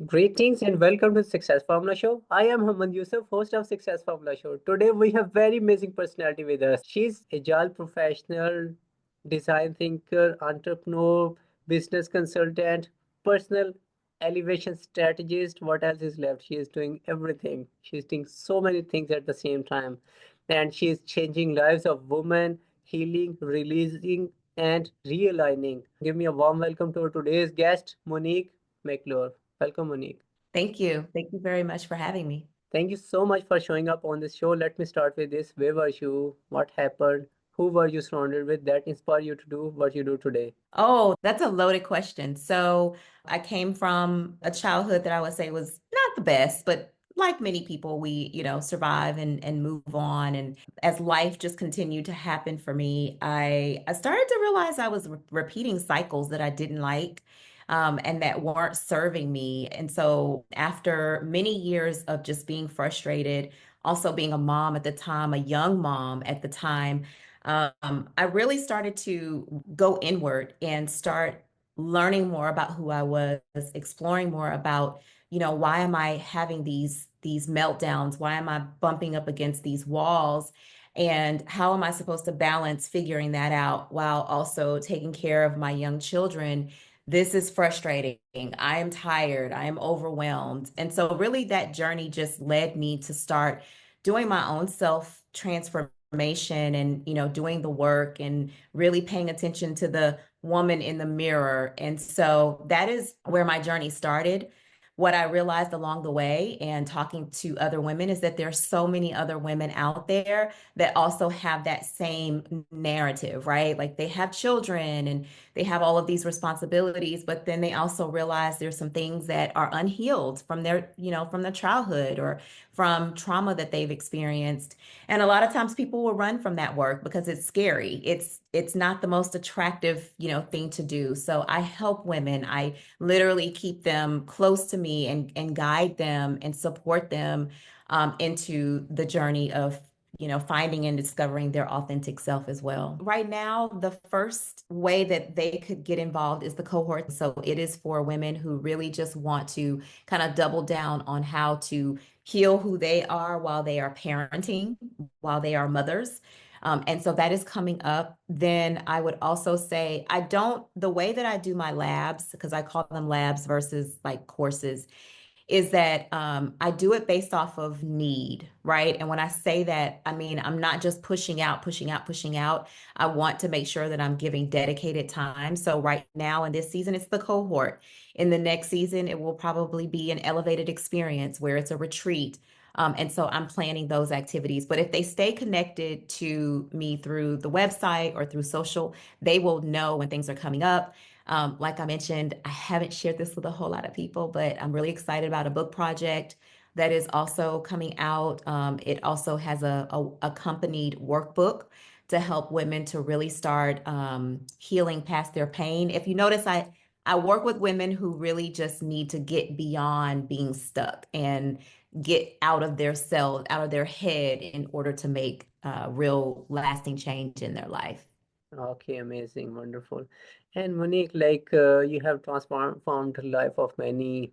Greetings and welcome to Success Formula Show. I am Yousaf, host of Success Formula Show. Today we have very amazing personality with us. She's agile professional, design thinker, entrepreneur, business consultant, personal elevation strategist. What else is left? She is doing everything. She's doing so many things at the same time. And she is changing lives of women, healing, releasing, and realigning. Give me a warm welcome to our today's guest, Monique McClure. Welcome, Monique. Thank you. Thank you very much for having me. Thank you so much for showing up on this show. Let me start with this. Where were you? What happened? Who were you surrounded with that inspired you to do what you do today? Oh, that's a loaded question. So I came from a childhood that I would say was not the best, but like many people, we, survive and move on. And as life just continued to happen for me, I started to realize I was repeating cycles that I didn't like. And that weren't serving me. And so, after many years of just being frustrated, also being a mom at the time, a young mom at the time, I really started to go inward and start learning more about who I was, exploring more about, why am I having these meltdowns? Why am I bumping up against these walls? And how am I supposed to balance figuring that out while also taking care of my young children? This is frustrating. I am tired. I am overwhelmed. And so, really, that journey just led me to start doing my own self transformation and doing the work and really paying attention to the woman in the mirror. And so that is where my journey started. What I realized along the way and talking to other women is that there's so many other women out there that also have that same narrative, right? Like they have children and they have all of these responsibilities, but then they also realize there's some things that are unhealed from their, from their childhood or from trauma that they've experienced. And a lot of times people will run from that work because it's scary. It's not the most attractive, thing to do. So I help women. I literally keep them close to me and guide them and support them into the journey of finding and discovering their authentic self as well. Right now, the first way that they could get involved is the cohort. So it is for women who really just want to kind of double down on how to heal who they are while they are parenting, while they are mothers. And so that is coming up. Then I would also say, the way that I do my labs, because I call them labs versus like courses, is that I do it based off of need, right? And when I say that, I mean, I'm not just pushing out, pushing out, pushing out. I want to make sure that I'm giving dedicated time. So right now in this season, it's the cohort. In the next season, it will probably be an elevated experience where it's a retreat. And so I'm planning those activities. But if they stay connected to me through the website or through social, they will know when things are coming up. Like I mentioned, I haven't shared this with a whole lot of people, but I'm really excited about a book project that is also coming out. It also has a accompanied workbook to help women to really start healing past their pain. If you notice, I work with women who really just need to get beyond being stuck and get out of their cells, out of their head in order to make real lasting change in their life. Okay, amazing, wonderful. And Monique, you have transformed the life of many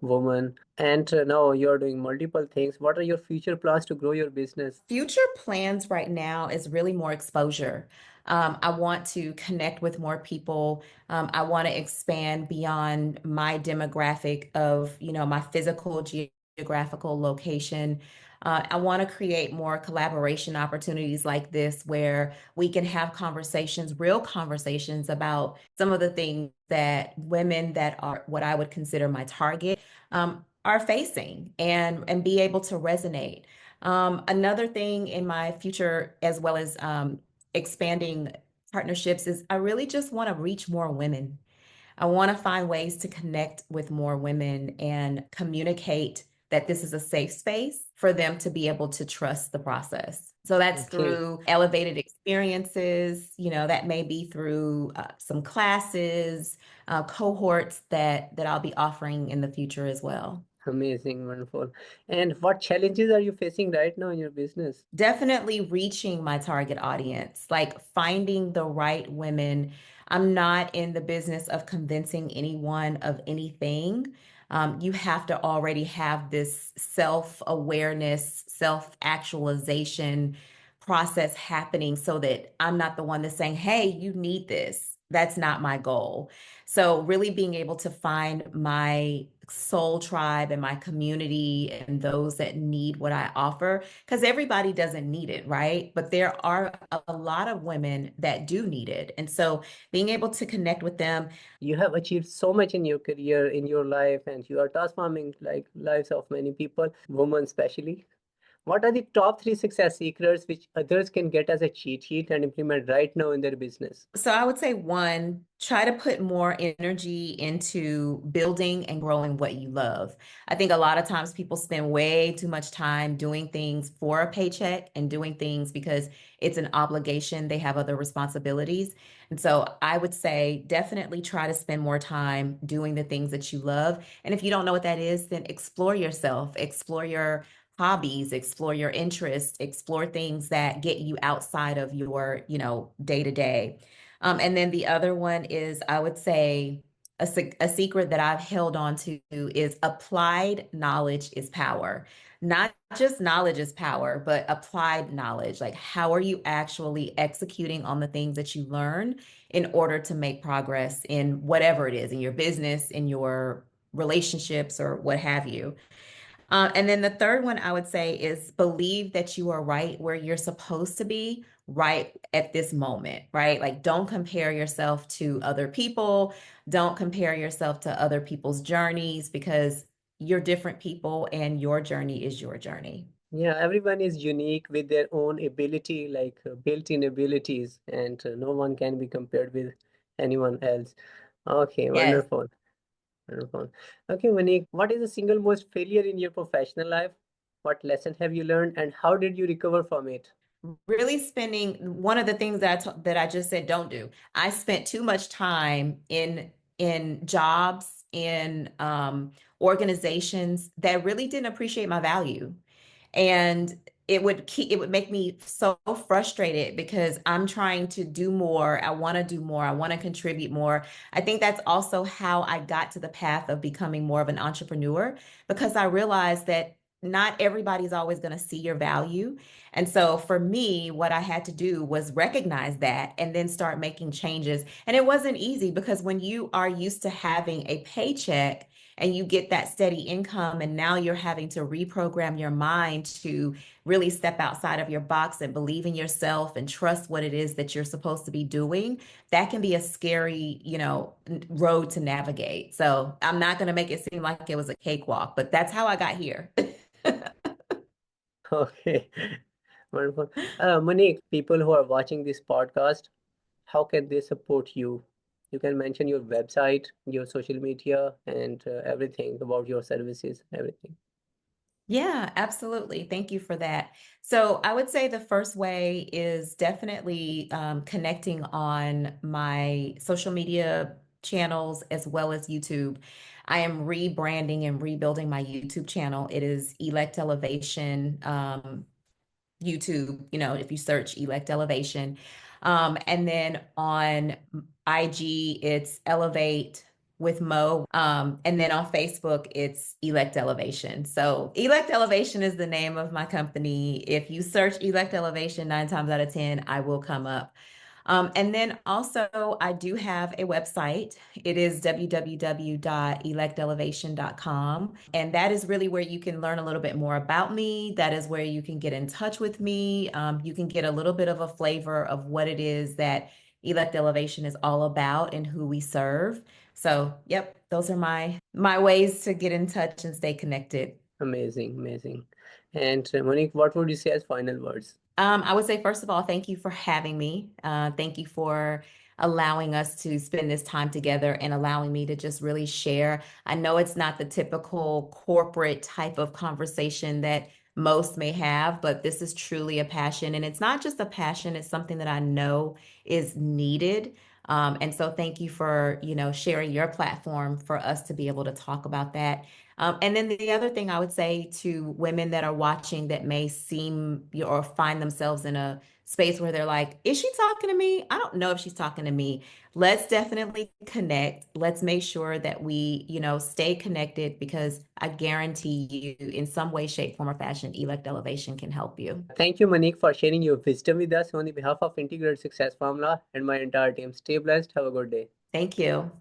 women, and now you're doing multiple things. What are your future plans to grow your business? Future plans right now is really more exposure. I want to connect with more people. I want to expand beyond my demographic of, my physical geographical location. I want to create more collaboration opportunities like this where we can have conversations, real conversations about some of the things that women that are what I would consider my target are facing and be able to resonate. Another thing in my future, as well as expanding partnerships, is I really just want to reach more women. I want to find ways to connect with more women and communicate that this is a safe space for them to be able to trust the process. So that's Okay. through elevated experiences, that may be through some classes, cohorts that I'll be offering in the future as well. Amazing, wonderful. And what challenges are you facing right now in your business? Definitely reaching my target audience, like finding the right women. I'm not in the business of convincing anyone of anything. You have to already have this self-awareness, self-actualization process happening so that I'm not the one that's saying, hey, you need this. That's not my goal. So, really being able to find my soul tribe and my community and those that need what I offer, because everybody doesn't need it, right? But there are a lot of women that do need it. And so, being able to connect with them. You have achieved so much in your career, in your life, and you are transforming like lives of many people, women especially. What are the top three success secrets which others can get as a cheat sheet and implement right now in their business? So I would say one, try to put more energy into building and growing what you love. I think a lot of times people spend way too much time doing things for a paycheck and doing things because it's an obligation. They have other responsibilities. And so I would say definitely try to spend more time doing the things that you love. And if you don't know what that is, then explore yourself, explore your hobbies, explore your interests, explore things that get you outside of your, day to day. And then the other one is, I would say, a secret that I've held on to is applied knowledge is power. Not just knowledge is power, but applied knowledge. Like, how are you actually executing on the things that you learn in order to make progress in whatever it is, in your business, in your relationships, or what have you? And then the third one I would say is believe that you are right where you're supposed to be right at this moment, right? Like, don't compare yourself to other people. Don't compare yourself to other people's journeys because you're different people and your journey is your journey. Yeah, everyone is unique with their own ability, like built-in abilities, and no one can be compared with anyone else. Okay, Yes. wonderful, wonderful. Okay, Monique, what is the single most failure in your professional life? What lesson have you learned, and how did you recover from it? Really spending one of the things that I just said don't do. I spent too much time in jobs in organizations that really didn't appreciate my value. And it would make me so frustrated because I'm trying to do more. I want to do more. I want to contribute more. I think that's also how I got to the path of becoming more of an entrepreneur because I realized that not everybody's always going to see your value. And so for me, what I had to do was recognize that and then start making changes. And it wasn't easy because when you are used to having a paycheck and you get that steady income, and now you're having to reprogram your mind to really step outside of your box and believe in yourself and trust what it is that you're supposed to be doing, that can be a scary, road to navigate. So I'm not going to make it seem like it was a cakewalk, but that's how I got here. Okay, wonderful. Monique, people who are watching this podcast, how can they support you? You can mention your website, your social media, and everything about your services, everything. Yeah, absolutely. Thank you for that. So I would say the first way is definitely connecting on my social media channels as well as YouTube. I am rebranding and rebuilding my YouTube channel. It is Elect Elevation YouTube, if you search Elect Elevation. And then on IG, it's Elevate with Mo. And then on Facebook, it's Elect Elevation. So Elect Elevation is the name of my company. If you search Elect Elevation, 9 times out of 10, I will come up. And then also, I do have a website. It is www.electelevation.com. And that is really where you can learn a little bit more about me. That is where you can get in touch with me. You can get a little bit of a flavor of what it is that Elect Elevation is all about and who we serve. So, yep, those are my ways to get in touch and stay connected. Amazing, amazing. And Monique, what would you say as final words? I would say, first of all, thank you for having me. Thank you for allowing us to spend this time together and allowing me to just really share. I know it's not the typical corporate type of conversation that most may have, but this is truly a passion. And it's not just a passion, it's something that I know is needed. And so thank you for, sharing your platform for us to be able to talk about that. And then the other thing I would say to women that are watching that may seem or find themselves in a space where they're like, is she talking to me? I don't know if she's talking to me. Let's definitely connect. Let's make sure that we, stay connected because I guarantee you, in some way, shape, form, or fashion, Elect Elevation can help you. Thank you, Monique, for sharing your wisdom with us on the behalf of Integrated Success Formula and my entire team. Stay blessed. Have a good day. Thank you.